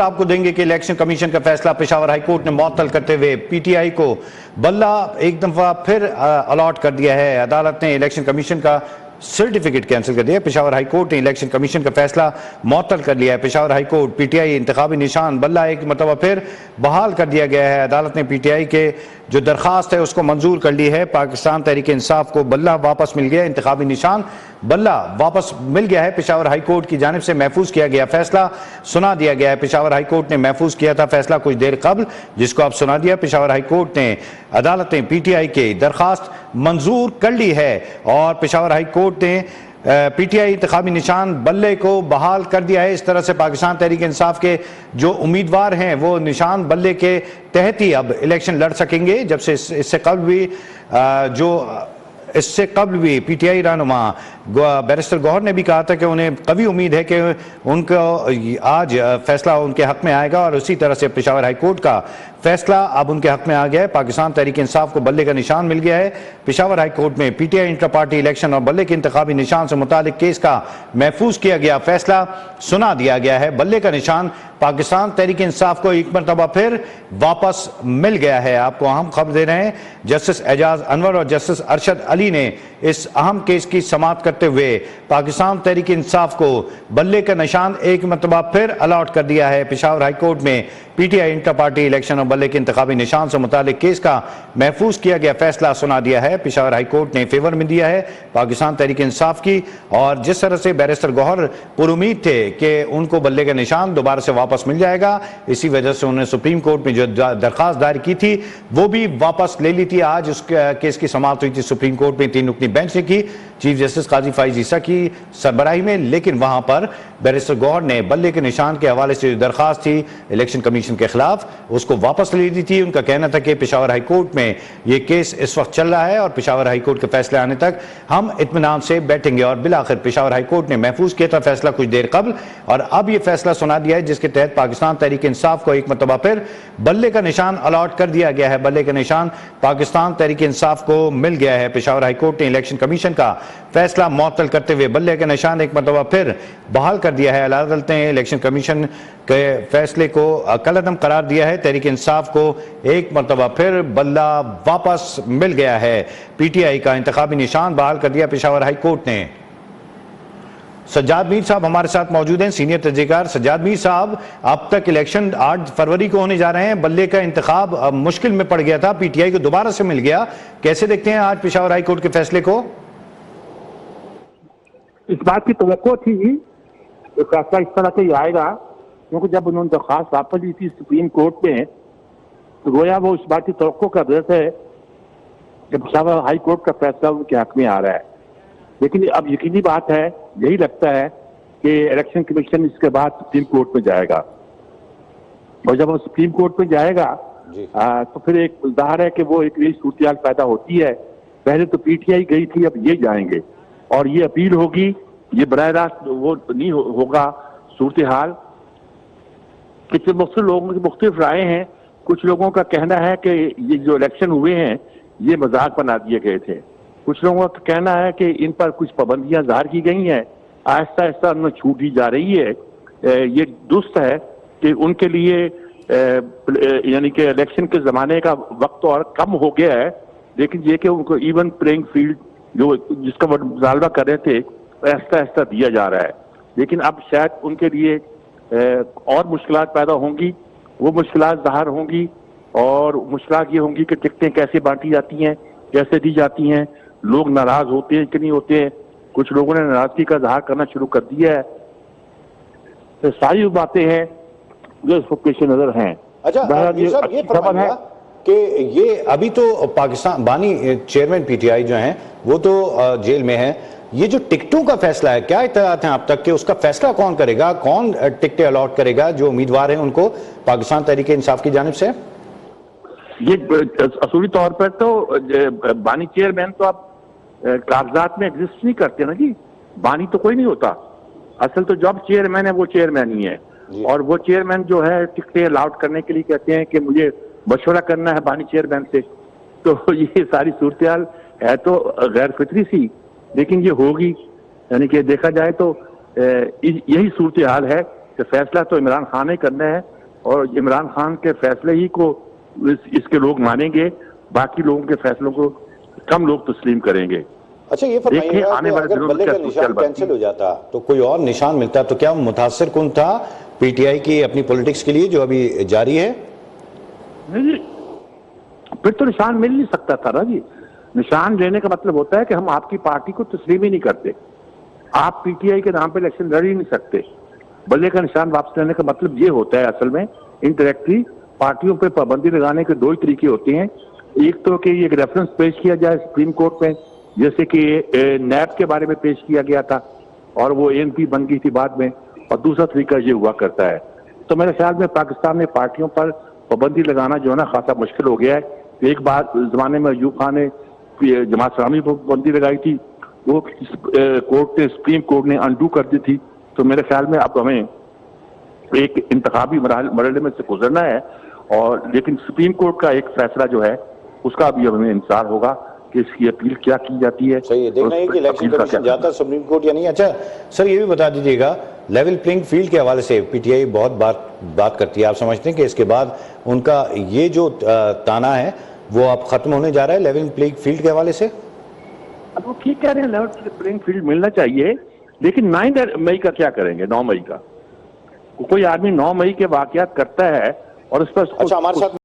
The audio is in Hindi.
आपको देंगे कि इलेक्शन कमीशन का फैसला पेशावर हाईकोर्ट ने मुअत्तल करते हुए पीटीआई को बल्ला एक दफा फिर अलॉट कर दिया है। अदालत ने इलेक्शन कमीशन का सर्टिफिकेट कैंसिल कर दिया। पेशावर हाईकोर्ट ने इलेक्शन कमीशन का फैसला मुअत्तल कर लिया है। पेशावर हाईकोर्ट पीटीआई इंतखाबी निशान बल्ला एक मरतबा फिर बहाल कर दिया गया है। अदालत ने पीटीआई के जो दरखास्त है उसको मंजूर कर ली है। पाकिस्तान तहरीक इंसाफ को बल्ला वापस मिल गया, इंतखाबी निशान बल्ला वापस मिल गया है। पेशावर हाईकोर्ट की जानिब से महफूज किया गया फैसला सुना दिया गया है। पेशावर हाईकोर्ट ने महफूज किया था फैसला कुछ देर कबल, जिसको अब सुना दिया। पेशावर हाईकोर्ट ने अदालत ने पीटीआई की दरखास्त मंजूर कर ली है और पेशावर हाईकोर्ट ने पीटीआई इंतखाबी निशान बल्ले को बहाल कर दिया है। इस तरह से पाकिस्तान तहरीक इंसाफ के जो उम्मीदवार हैं वो निशान बल्ले के तहत ही अब इलेक्शन लड़ सकेंगे। जब से इससे कबल भी पीटीआई रहनुमा बैरिस्टर गौहर ने भी कहा था कि उन्हें कभी उम्मीद है कि उनको आज फैसला उनके हक में आएगा और उसी तरह से पेशावर हाईकोर्ट का फैसला अब उनके हक में आ गया है। पाकिस्तान तहरीक इंसाफ को बल्ले का निशान मिल गया है। पेशावर हाईकोर्ट में पीटीआई इंटर पार्टी इलेक्शन और बल्ले के इंतखाबी निशान से मुतालिक केस का महफूज किया गया फैसला सुना दिया गया है। बल्ले का निशान पाकिस्तान तहरीक इंसाफ को एक मरतबा फिर वापस मिल गया है। आपको अहम खबर दे रहे हैं, जस्टिस एजाज अनवर और जस्टिस अरशद अली ने इस अहम केस की समाअत करते हुए पाकिस्तान तहरीक इंसाफ को बल्ले का निशान एक मरतबा फिर अलॉट कर दिया है। पेशावर हाईकोर्ट में पीटीआई इंटर पार्टी इलेक्शन और बल्ले के इंतखाबी निशान से मुतालिक केस का महफूज किया गया फैसला सुना दिया है। पेशावर हाईकोर्ट ने फेवर में दिया है पाकिस्तान तहरीक इंसाफ की, और जिस तरह से बैरिस्टर गौहर पुरुमीद थे कि उनको बल्ले का निशान दोबारा से वापस मिल जाएगा, इसी वजह से उन्होंने सुप्रीम कोर्ट में जो दरखास्त दायर की थी वो भी वापस ले ली थी। आज उस केस की समाअत हुई थी सुप्रीम कोर्ट में 3 रुकनी बेंच ने की, चीफ जस्टिस काजी फाइज ईसा की सरबराही में, लेकिन वहां पर बैरिस्टर गौहर ने बल्ले के निशान के हवाले से जो दरखास्त थी इलेक्शन कमीशन के खिलाफ उसको वापस ले ली थी। उनका कहना था कि पेशावर हाईकोर्ट में ये केस इस वक्त चल रहा है और पेशावर हाईकोर्ट के फैसले आने तक हम इत्मीनान से बैठेंगे, और बिलाखिर पेशावर हाईकोर्ट ने महफूज किया था फैसला कुछ देर कबल और अब ये फैसला सुना दिया है जिसके तहत पाकिस्तान तहरीक इंसाफ को एक मरतबा फिर बल्ले का निशान अलॉट कर दिया गया है। बल्ले का निशान पाकिस्तान तहरीक इंसाफ को मिल गया है। पेशावर हाईकोर्ट ने इलेक्शन कमीशन का फैसला मुअत्तल करते हुए बल्ले का निशान एक मरतबा फिर बहाल कर दिया है। अदालत ने इलेक्शन कमीशन के फैसले को कलअदम करार दिया है। तहरीक इंसाफ को एक मरतबा फिर बल्ला वापस मिल गया है। पीटीआई का इंतखाबी निशान बहाल कर दिया पेशावर हाईकोर्ट ने। सज्जाद मीर साहब हमारे साथ मौजूद हैं, सीनियर तजज़ियेकार। सज्जाद मीर साहब, अब तक इलेक्शन 8 फरवरी को होने जा रहे हैं, बल्ले का इंतखाब मुश्किल में पड़ गया था, पीटीआई को दोबारा से मिल गया, कैसे देखते हैं आज पेशावर हाईकोर्ट के फैसले को? इस बात की तवक्को थी कि फैसला इस तरह से ही आएगा, क्योंकि जब उन्होंने दरखास्त वापस ली थी सुप्रीम कोर्ट में तो गोया वो इस बात की तवक्को कर रहे थे कि पेशावर हाई कोर्ट का फैसला उनके हक में आ रहा है। लेकिन अब यकीनी बात है, यही लगता है कि इलेक्शन कमीशन इसके बाद सुप्रीम कोर्ट में जाएगा, और जब वो सुप्रीम कोर्ट में जाएगा तो फिर एक ज़ाहिर है कि वो एक नई सूरत पैदा होती है। पहले तो पीटीआई गई थी, अब ये जाएंगे और ये अपील होगी, ये बराह रास्त वो नहीं होगा सूरत हाल कि मुख्तलिफ लोगों की मुख्तलिफ राय हैं। कुछ लोगों का कहना है कि ये जो इलेक्शन हुए हैं ये मजाक बना दिए गए थे, कुछ लोगों का कहना है कि इन पर कुछ पाबंदियां ज़ाहिर की गई हैं, आहिस्ता आहिस्ता उनमें छूट दी जा रही है। ये दुरुस्त है कि उनके लिए यानी कि इलेक्शन के ज़माने का वक्त और कम हो गया है, लेकिन ये कि उनको इवन प्लेइंग फील्ड जो जिसका वो मुतालबा कर रहे थे आहिस्ता आहिस्ता दिया जा रहा है। लेकिन अब शायद उनके लिए और मुश्किलात पैदा होंगी, वो मुश्किलात ज़ाहिर होंगी, और मुश्किलात ये होंगी कि टिकटें कैसे बांटी जाती हैं, कैसे दी जाती हैं, लोग नाराज होते हैं कि नहीं होते हैं। कुछ लोगों ने नाराजगी का इजहार करना शुरू कर दिया है। तो सारी बातें हैं जो इसको पेश नजर हैं। अच्छा, ये खबर है कि ये अभी तो पाकिस्तान बानी चेयरमैन पीटीआई जो हैं वो तो जेल में है, ये जो टिकटों का फैसला है, क्या इत्तलात हैं आप तक कि उसका फैसला कौन करेगा, कौन टिकटें अलॉट करेगा जो उम्मीदवार हैं उनको पाकिस्तान तहरीक इंसाफ की जानिब से? ये असूली तौर पर तो बानी चेयरमैन तो अब कागजात में एग्जिस्ट नहीं करते ना जी, बानी तो कोई नहीं होता। असल तो जब चेयरमैन है वो चेयरमैन ही है, और वो चेयरमैन जो है टिकटें अलॉट करने के लिए कहते हैं कि मुझे मशवरा करना है बानी चेयरमैन से। तो ये सारी सूरत है तो गैर फितरी सी, लेकिन ये होगी, यानी कि देखा जाए तो यही सूरत हाल है कि फैसला तो इमरान खान ने करना है और इमरान खान के फैसले ही को इसके लोग मानेंगे, बाकी लोगों के फैसलों को कम लोग तस्लीम करेंगे। अच्छा ये फरमाइएगा कि अगर बल्ले का निशान कैंसिल हो जाता तो कोई और निशान मिलता तो क्या मुतासिर कुन था पीटीआई की अपनी पॉलिटिक्स के लिए जो अभी जारी है? नहीं, फिर तो निशान मिल नहीं सकता था ना जी। निशान लेने का मतलब होता है कि हम आपकी पार्टी को तस्लीम ही नहीं करते, आप पीटीआई के नाम पे इलेक्शन लड़ ही नहीं सकते। बल्ले का निशान वापस लेने का मतलब ये होता है असल में इनडायरेक्टली पार्टियों पे पाबंदी लगाने के दो ही तरीके होते हैं। एक तो कि एक रेफरेंस पेश किया जाए सुप्रीम कोर्ट में, जैसे कि नैब के बारे में पेश किया गया था और वो एएनपी बन गई थी बाद में, और दूसरा तरीका ये हुआ करता है। तो मेरे ख्याल में पाकिस्तान में पार्टियों पर पाबंदी लगाना जो है ना खासा मुश्किल हो गया है। एक बार जमाने में अयूब खान ने जमात इस्लामी पर पाबंदी लगाई थी, वो कोर्ट ने सुप्रीम कोर्ट ने अंडू कर दी थी। तो मेरे ख्याल में अब हमें एक इंतखाबी मरहले में से गुजरना है, और लेकिन सुप्रीम कोर्ट का एक फैसला जो है उसका भी हमें इंतजार होगा कि इसकी अपील क्या की जाती है। सही है, देखना है कि इलेक्शन कमीशन जाता है सुप्रीम कोर्ट या नहीं। अच्छा सर ये भी बता दीजिएगा, लेवल प्लेइंग फील्ड के हवाले से पीटीआई बहुत बात करती है, आप समझते हैं कि इसके बाद उनका ये जो ताना है वो अब खत्म होने जा रहा है लेवल प्लेइंग फील्ड के हवाले से? अब वो ठीक कह रहे हैं, लेवल प्लेइंग फील्ड मिलना चाहिए, लेकिन 9 मई का क्या करेंगे? 9 मई का कोई आदमी 9 मई के वाकयात करता है और उस पर अच्छा हमारे साथ